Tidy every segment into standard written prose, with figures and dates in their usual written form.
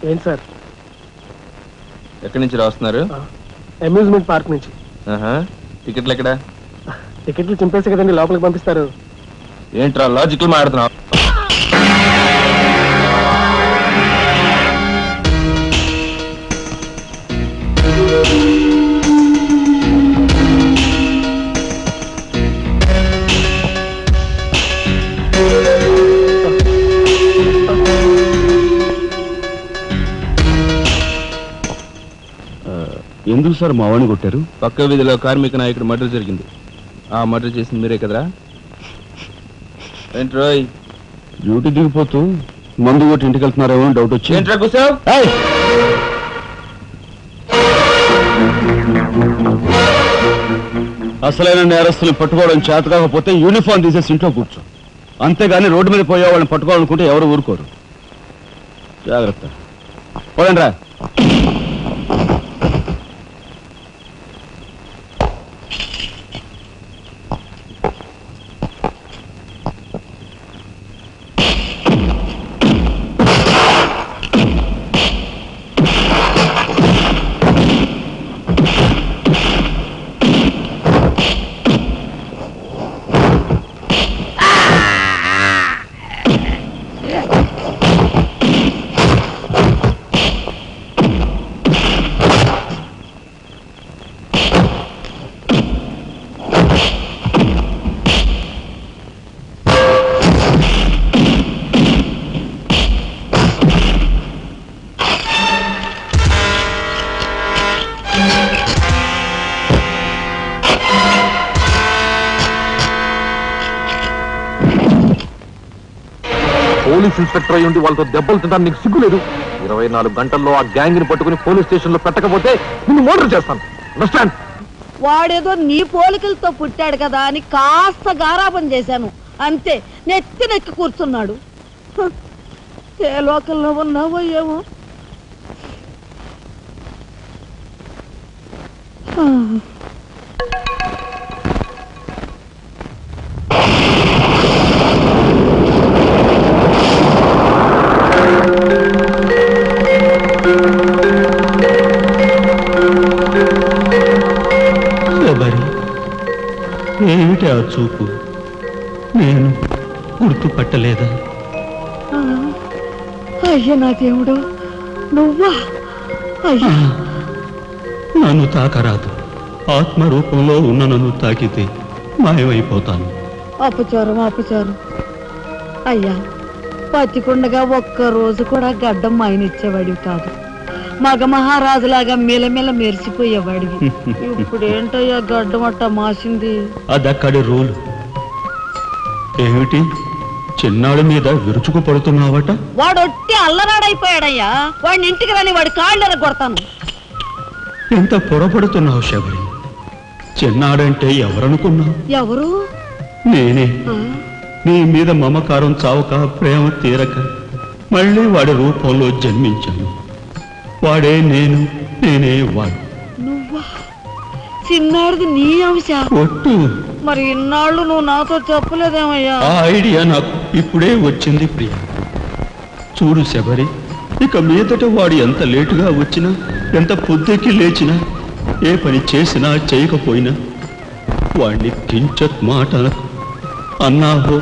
ఏంటి సార్? ఎక్కడి నుంచి రాస్తున్నారు? అమ్యూజ్మెంట్ పార్క్ నుంచి. టికెట్లు ఎక్కడ? టికెట్లు చింపేసి కదండి లోపలికి పంపిస్తారు. ఏంట్రా లాజికల్ మాట్లాడుతున్నావు? ఎందుకు సార్ మా వాడిని కొట్టారు? పక్క వీధిలో కార్మిక నాయకుడు మర్డర్ జరిగింది. ఆ మర్డర్ చేసింది మీరే కదరా? ఏంట్రోయ్ డ్యూటీ దిగిపోతూ మందు కొట్టి ఇంటికి వెళ్తున్నారేమో డౌట్ వచ్చి. ఏంట్రా కూర్చోవ్? అసలైన నేరస్తులు పట్టుకోవడం చేత కాకపోతే యూనిఫామ్ తీసేసి ఇంట్లో కూర్చో. అంతేగాని రోడ్డు మీద పోయే వాళ్ళని పట్టుకోవాలనుకుంటే ఎవరు ఊరుకోరు. జాగ్రత్త. పోయండి రా. పోలీస్ ఇన్స్పెక్టర్ అయ్యి ఉండి వాళ్ళతో దెబ్బలు తింటాను నీకు సిగ్గులేదు? 24 గంటల్లో ఆ గ్యాంగ్ ని పట్టుకుని పోలీస్ స్టేషన్ లో పెట్టకపోతే నిన్ను మర్డర్ చేస్తాను. అండర్స్టాండ్? వాడేదో నీ పోలికలతో పుట్టాడు కదా అని కాస్త గారాబం చేశాను అంతే. నెత్తి కూర్చున్నాడు. ఏ లోకల్లో ఉన్నావో ఏమో. ఏమిటి ఆ చూపు? నేను గుర్తుపట్టలేదా? అయ్యా నా దేవుడు, నువ్వా? అయ్యా నన్ను తాకరాదు. ఆత్మరూపంలో ఉన్న నన్ను తాకితే మాయమైపోతాను. అపచారం అపచారం. అయ్యా పచ్చికుండగా ఒక్క రోజు కూడా గడ్డం మాయనిచ్చేవాడివి కాదు. మగ మహారాజులాగా మెలమెల మెరిసిపోయేవాడివి. ఇప్పుడేంటయ్యా గడ్డం అట్ట మాసింది? అదక్కడి రూలు. ఏమిటి చిన్నాడు మీద విరుచుకు పడుతున్నావట? వాడొట్టి అల్లరాడైపోయాడయ్యా. వాడిని ఇంటికి రాని వాడి కాళ్ళెర కొడతాను. ఎంత పొరపడుతున్నావు శబరి? చిన్నాడంటే ఎవరనుకున్నావు? ఎవరు? నేనే. నీ మీద మమకారం చావక, ప్రేమ తీరక మళ్ళీ వాడి రూపంలో జన్మించాను. వాడే నేను, నేనే వాడు. నువ్వా? చిన్నాడిది నీ అంశ? ఒట్టు. మరి ఇన్నాళ్ళు నువ్వు నాతో చెప్పలేదేమయ్యా? ఆ ఐడియా నాకు ఇప్పుడే వచ్చింది ప్రియ. చూడు శబరి, ఇక మీదట వాడు ఎంత లేటుగా వచ్చినా, ఎంత పొద్దుకి లేచినా, ఏ పని చేసినా చేయకపోయినా వాడిని కించత్ మాట అన్నావో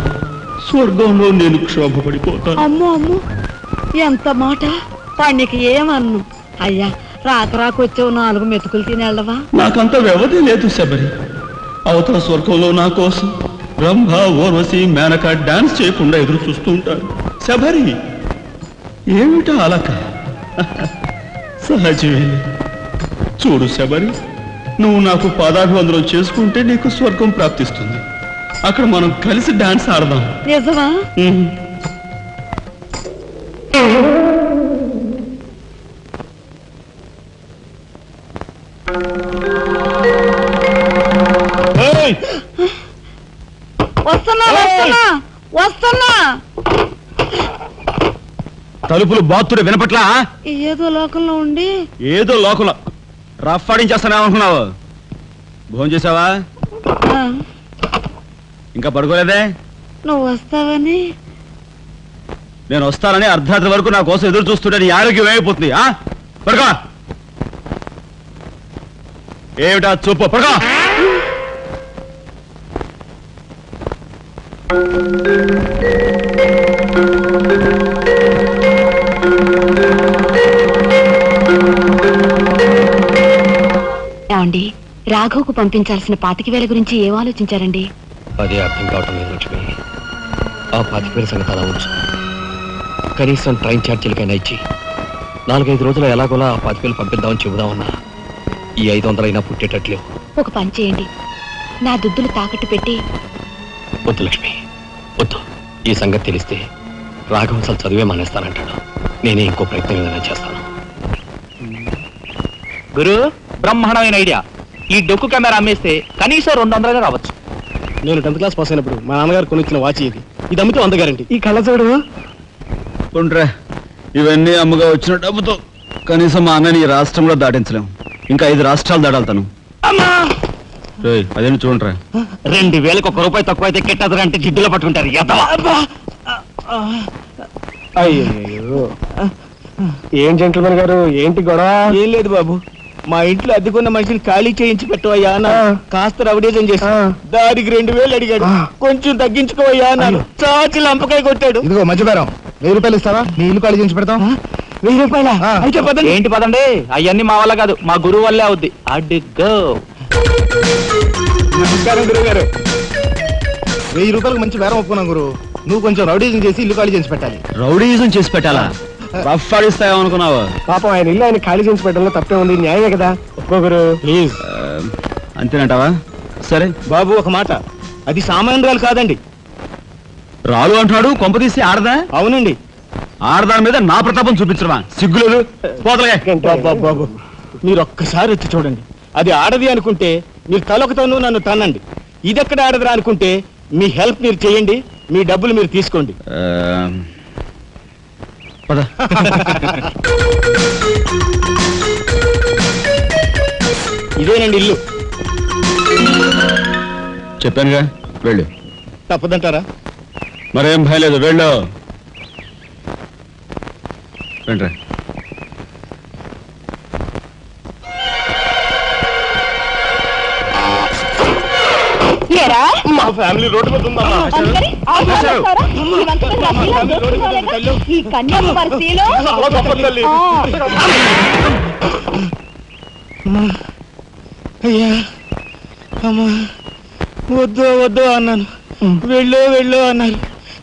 స్వర్గంలో నేను క్షోభపడిపోతాను. అమ్మో అమ్మో, ఎంత మాట! వాడికి ఏమన్ను? అయ్యా రాకొచ్చావు 4 మెతుకులు తినేళ్ళవా? నాకంత వ్యవధి లేదు శబరి. అవతల స్వర్గంలో నా కోసం బ్రహ్మ, ఊర్వశి, మేనక డాన్స్ చేయకుండా ఎదురు చూస్తూ ఉంటారు. శబరి ఏమిటా అలక? సహజమే. చూడు శబరి, నువ్వు నాకు పాదాభివందనం చేసుకుంటే నీకు స్వర్గం ప్రాప్తిస్తుంది. అక్కడ మనం కలిసి డాన్స్ ఆడదాం. నిజమా? వస్తున్నా వస్తున్నా వస్తున్నా. తలుపులు బాత్తుడు వినపట్లా? ఏదో లోకంలో ఉండి. ఏదో లోకంలో రఫాడించేస్తానేమనుకున్నావు? భోజనం చేసావా? ఇంకా పడుకోలేదే? నువ్వు వస్తావని. నేను వస్తానని అర్ధరాత్రి వరకు నా కోసం ఎదురు చూస్తుంటే నీ ఆరోగ్యం ఏమైపోతుంది పడుకో. ఏమిటా చూపు, పడుకో. ఏమండి, రాఘవ్కు పంపించాల్సిన 25,000 గురించి ఏం ఆలోచించారండి? అదే అర్థం కావటం లేదు లక్ష్మి. ఆ 25,000 సంగతి అలా ఉంచు. కనీసం ట్రైన్ ఛార్జీలకైనా ఇచ్చి 4-5 రోజులు ఎలాగోలా ఆ 25,000 పంపిద్దామని చెబుదామన్నా ఈ 500 అయినా పుట్టేటట్లేవు. ఒక పని చేయండి, నా దుద్దులు తాకట్టు పెట్టి. వద్దు లక్ష్మి, వద్దు. ఈ సంగతి తెలిస్తే రాఘవ్ అసలు చదివే మానేస్తానంటాడు. నేనే ఇంకో ప్రయత్నం ఏదైనా చేస్తాను. గురు, బ్రహ్మాండమైన ఐడియా. ఈ డొక్కు కెమెరా అమ్మేస్తే కనీసం 200 రావచ్చు. నేను 10th క్లాస్ పాస్ అయినప్పుడు మా నాన్నగారు కొనిచ్చిన వాచ్ ఇది అమ్మితే 100 గ్యారెంటీ. ఈ కళ్ళజోడు ఉండ్రా, ఇవన్నీ అమ్మగా వచ్చిన డబ్బుతో కనీసం మా అన్నని ఈ రాష్ట్రంలో దాటించలేం. ఇంకా 5 రాష్ట్రాలు దాడాలి. అదేంటి చూడరా, 2,000కి 1 రూపాయి తక్కువ అయితే కెట్టదురంటే జిడ్డులో పట్టుకుంటారు. అయ్యో, ఏం జెంట్లమెన్ గారు, ఏంటి గొడవ? ఏం లేదు బాబు, మా ఇంట్లో అద్దెకున్న మనిషిని ఖాళీ చేయించి పెట్టవయ్యా అన్న. కాస్త రవిడేజం చేసి దానికి 2,000 అడిగాడు. కొంచెం తగ్గించుకోవయ్యా అన్నాను. చాచి లంపకాయ కొట్టాడు. ఇదిగో మధ్యపేరం, 1000 రూపాయలు ఇస్తావా? నీ ఇల్లు ఖాళీ చేయించి పెడతాం. 1000 రూపాయల? అయితే పదండి. ఏంటి పదండి, అవన్నీ మా వల్ల కాదు, మా గురువు వల్లే అవుద్ది. అడ్డుగో. నమస్కారం గురువు గారు. 1000 రూపాయలకు మంచి బేరం ఒప్పుకున్నాం గురు. నువ్వు కొంచెం రౌడీజం చేసి ఇల్లు ఖాళీ చేసి పెట్టాలి. రౌడీజం చేసి పెట్టాలా? రఫ్ ఆడిస్తాయేమనుకున్నావా? పాపం ఆయన ఇల్లు ఆయన ఖాళీ చేసి పెట్టడంలో తప్పే ఉంది, న్యాయమే కదా. ఒప్పుకో గురు ప్లీజ్. అంతేనంటావా? సరే బాబు, ఒక మాట, అది సామాన్యురాలు కాదండి. రాలు అంటున్నాడు, కొంపదీసి ఆడదా? అవునండి. ఆడదాని మీద నా ప్రతాపం చూపించడమా? సిగ్గులేదు. బాబు, మీరు ఒక్కసారి వచ్చి చూడండి. అది ఆడది అనుకుంటే మీరు తలొకతోనూ నన్ను తన్నండి. ఇదెక్కడ ఆడదురా అనుకుంటే మీ హెల్ప్ మీరు చేయండి, మీ డబ్బులు మీరు తీసుకోండి. పద. ఇదేనండి ఇల్లు. చెప్పానుగా, వెళ్ళు. తప్పదంటారా? మరేం భయం లేదు, వెళ్ళు. రండి. మా ఫ్యామిలీ రోడ్డు మీద ఉందమ్మా. ఈ కన్యాకుమారి అయ్యా, అమ్మా, వద్దు అన్నాను. వెళ్ళు అన్నారు.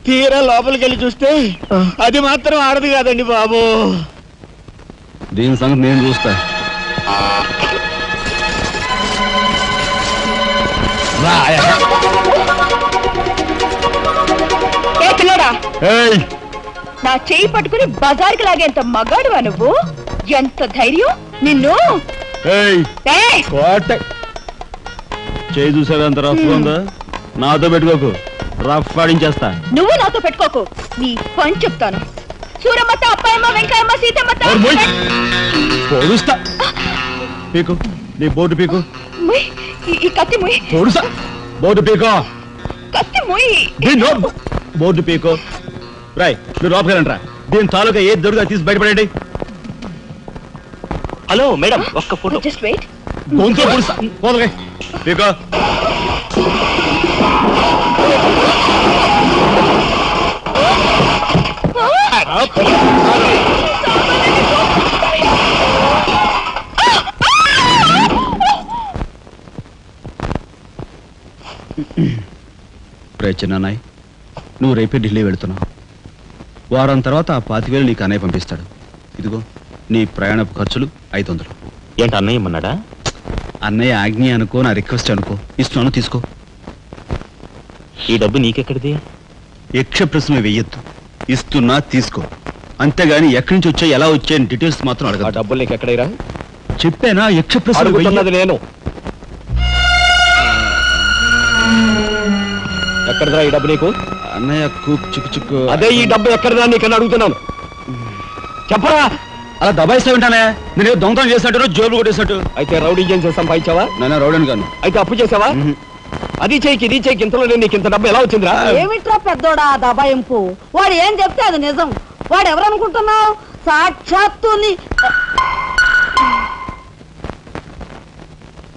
తీరా లోపలికి వెళ్ళి చూస్తే అది మాత్రం ఆడదు కాదండి బాబు. దీని సంగతి నేను చూస్తా. నా చెయ్యి పట్టుకుని బజార్కి లాగేంత మగాడువా నువ్వు? ఎంత ధైర్యం నిన్ను! చేయి చూసావా ఎంత రఫ్ ఉందా? నాతో పెట్టుకోకు, రఫ్ ఆడించేస్తా. నువ్వు నాతో పెట్టుకోకు, నీ పని చెప్తాను. సూరమ్మత, అప్పాయమ్మ, వెంకాయమ్మ, సీతమ్మత. పొడుస్తా. పీకు, నీ బోర్డు పీకు. ఈ కత్తి ముయ్. పొడుస్తా. బోర్డు పీకో. కత్తి ముయ్. బోర్డు పీకో. రాయ్, నువ్వు లోపకెళ్ళంట్రా. దీని తాలూకా ఏది దొరుకుతా తీసి బయటపడండి. హలో మేడం, ఒక్క ఫోటో. Just wait. గొంతు పొడుస్తా. పోదలే పీకో. చిన్నాయ్, నువ్వు రేపే ఢిల్లీ వెళుతున్నావు. వారం తర్వాత ఆ 25,000 నీకు అన్నయ్య పంపిస్తాడు. ఇదిగో నీ ప్రయాణపు ఖర్చులు 500. ఏంటి అన్నయ్య ఏమన్నాడా? అన్నయ్య ఆజ్ఞ అనుకో, నా రిక్వెస్ట్ అనుకో. ఇస్తున్నాను, తీసుకో. ఈ డబ్బు నీకెక్కడిది? యక్ష ప్రశ్న వెయ్యొద్దు. ఇస్తున్నా, తీసుకో. అంతేగాని ఎక్కడి నుంచి వచ్చాయి, ఎలా వచ్చాయని డీటెయిల్స్ మాత్రం అడగ. డబ్బులు నీకు ఎక్కడైరా? చెప్పానా, యక్ష ప్రశ్న నేను. ఎక్కడదా ఈ డబ్బు నీకు? అన్నయ్య చిక్కు చిక్కు. అదే ఈ డబ్బు ఎక్కడదా నీకన్నా అడుగుతున్నాను. చెప్పరా. అలా దబాయిస్తా ఉంటానే. నేను దొంగతనం చేసినట్టు, జోబులు కొట్టేసినట్టు. అయితే రౌడీ ఏం చేస్తాం, పైచావా? నాన్న రౌడీని కాను. అయితే అప్పు చేసావా? అది చేయకి ఇది చేయకి ఇంతలో నీకు ఇంత డబ్బు ఎలా వచ్చిందిరా? ఏమిట్రా పెద్దోడా ఆ దబాయింపు? వాడు ఏం చెప్తే అది నిజం. వాడు ఎవరనుకుంటున్నావు? సాక్షాత్తు